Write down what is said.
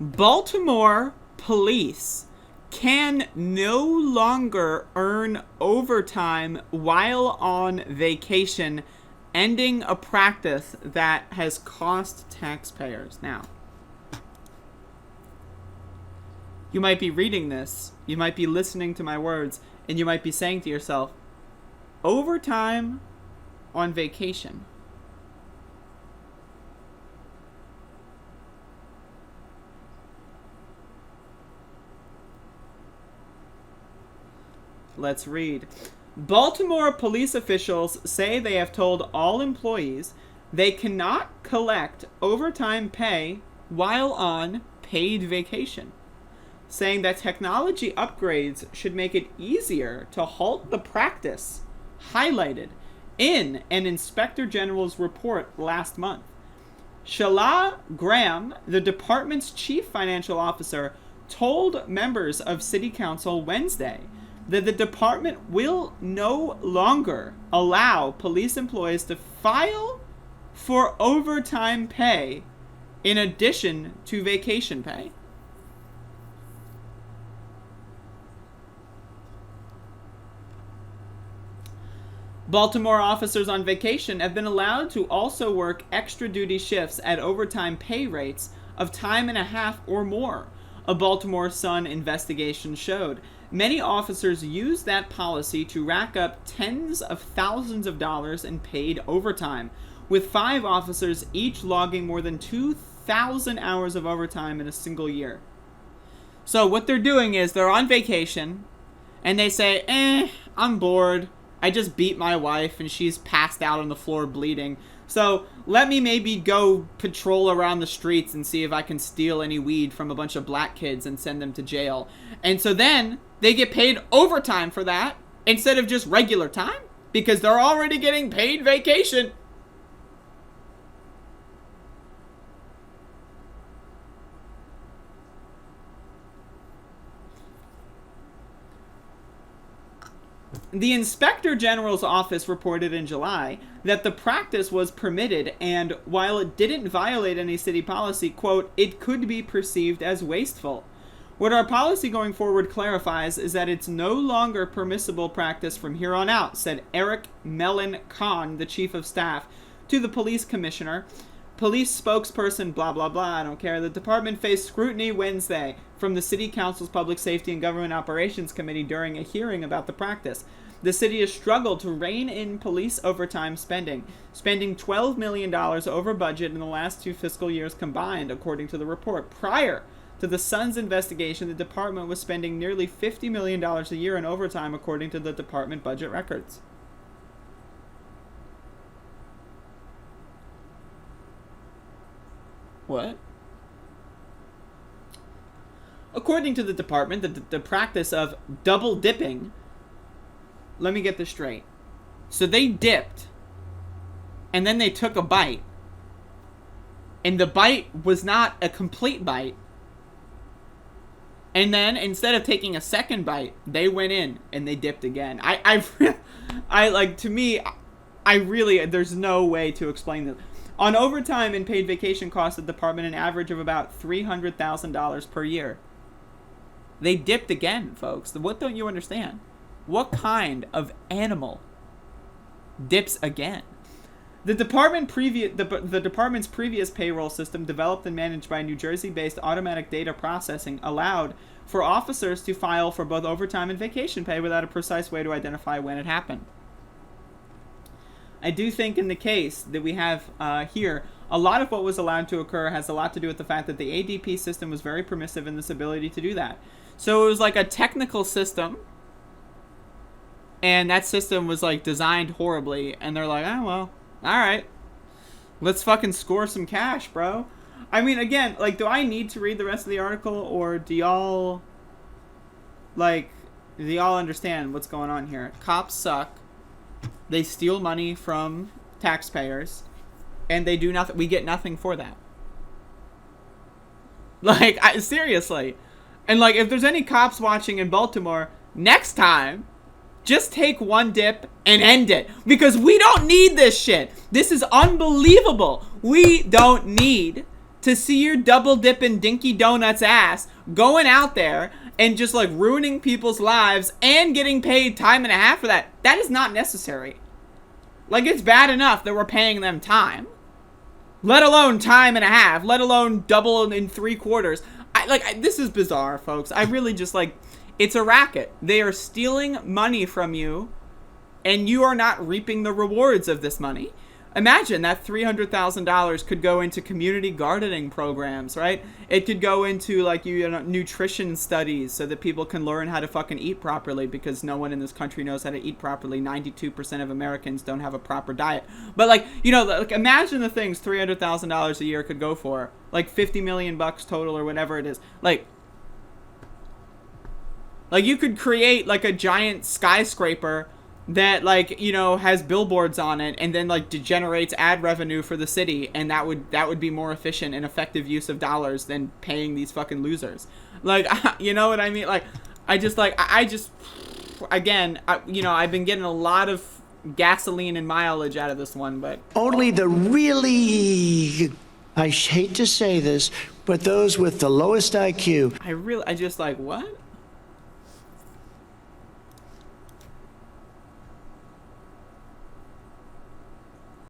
Baltimore police can no longer earn overtime while on vacation, ending a practice that has cost taxpayers. Now, you might be reading this, you might be listening to my words, and you might be saying to yourself, overtime on vacation? Let's read. Baltimore police officials say they have told all employees they cannot collect overtime pay while on paid vacation, saying that technology upgrades should make it easier to halt the practice, highlighted in an Inspector General's report last month. Shala Graham, the department's chief financial officer, told members of City Council Wednesday that the department will no longer allow police employees to file for overtime pay in addition to vacation pay. Baltimore officers on vacation have been allowed to also work extra duty shifts at overtime pay rates of time and a half or more, a Baltimore Sun investigation showed. Many officers use that policy to rack up tens of thousands of dollars in paid overtime, with 5 officers each logging more than 2,000 hours of overtime in a single year. So what they're doing is they're on vacation, and they say, I'm bored. I just beat my wife, and she's passed out on the floor bleeding. So let me maybe go patrol around the streets and see if I can steal any weed from a bunch of black kids and send them to jail. And so then they get paid overtime for that instead of just regular time because they're already getting paid vacation. The Inspector General's office reported in July that the practice was permitted and, while it didn't violate any city policy, quote, it could be perceived as wasteful. What our policy going forward clarifies is that it's no longer permissible practice from here on out, said Eric Mellon Kahn, the chief of staff, to the police commissioner. Police spokesperson, blah, blah, blah, I don't care. The department faced scrutiny Wednesday from the City Council's Public Safety and Government Operations Committee during a hearing about the practice. The city has struggled to rein in police overtime spending $12 million over budget in the last 2 fiscal years combined, according to the report. Prior to the Sun's investigation, the department was spending nearly $50 million a year in overtime, according to the department budget records. What? According to the department, the practice of double dipping, let me get this straight. So they dipped, and then they took a bite, and the bite was not a complete bite. And then instead of taking a second bite, they went in and they dipped again. There's no way to explain this. On overtime and paid vacation cost the department an average of about $300,000 per year. They dipped again, folks. What don't you understand? What kind of animal dips again? The department's previous payroll system, developed and managed by New Jersey-based Automatic Data Processing, allowed for officers to file for both overtime and vacation pay without a precise way to identify when it happened. I do think in the case that we have here, a lot of what was allowed to occur has a lot to do with the fact that the ADP system was very permissive in this ability to do that. So it was like a technical system, and that system was like designed horribly, and they're like, oh, well, all right, let's fucking score some cash, bro. I mean, again, like, do I need to read the rest of the article, or do y'all understand what's going on here? Cops suck. They steal money from taxpayers, and they do nothing. We get nothing for that. Like, seriously. And, like, if there's any cops watching in Baltimore, next time, just take one dip and end it. Because we don't need this shit. This is unbelievable. We don't need to see your double dipping Dinky Donuts ass going out there and just like ruining people's lives and getting paid time and a half for that. That is not necessary. Like, it's bad enough that we're paying them time, let alone time and a half, let alone double and 3/4. This is bizarre, folks. I really just like, it's a racket. They are stealing money from you, and you are not reaping the rewards of this money. Imagine that $300,000 could go into community gardening programs, right? It could go into, like, nutrition studies so that people can learn how to fucking eat properly, because no one in this country knows how to eat properly. 92% of Americans don't have a proper diet. But, like, imagine the things $300,000 a year could go for. Like, 50 million bucks total or whatever it is. Like, you could create, like, a giant skyscraper that, like, has billboards on it, and then, like, generates ad revenue for the city, and that would be more efficient and effective use of dollars than paying these fucking losers. Like, you know what I mean? Like, I've been getting a lot of gasoline and mileage out of this one, but only the really, I hate to say this, but those with the lowest IQ. I just like, what?